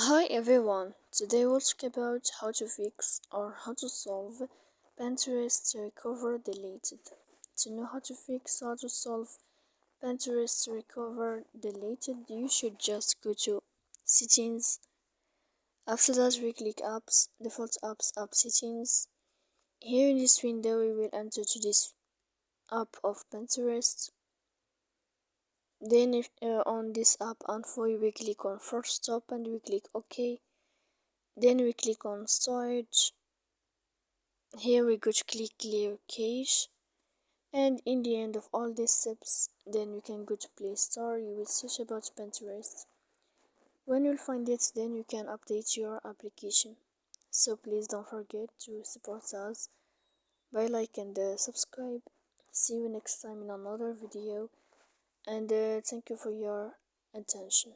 Hi everyone, today we'll talk about how to fix or how to solve Pinterest recover deleted. To know how to fix or how to solve Pinterest recover deleted, you should just go to settings. After that, we click apps, default apps, app settings. Here in this window, we will enter to this app of Pinterest. Then if on this app info, we click on first stop and we click OK. Then we click on storage. Here we go to click clear cache, and in the end of all these steps, then you can go to Play Store. You will search about Pinterest. When you'll find it, then you can update your application. So please don't forget to support us by like and subscribe. See you next time in another video, and thank you for your attention.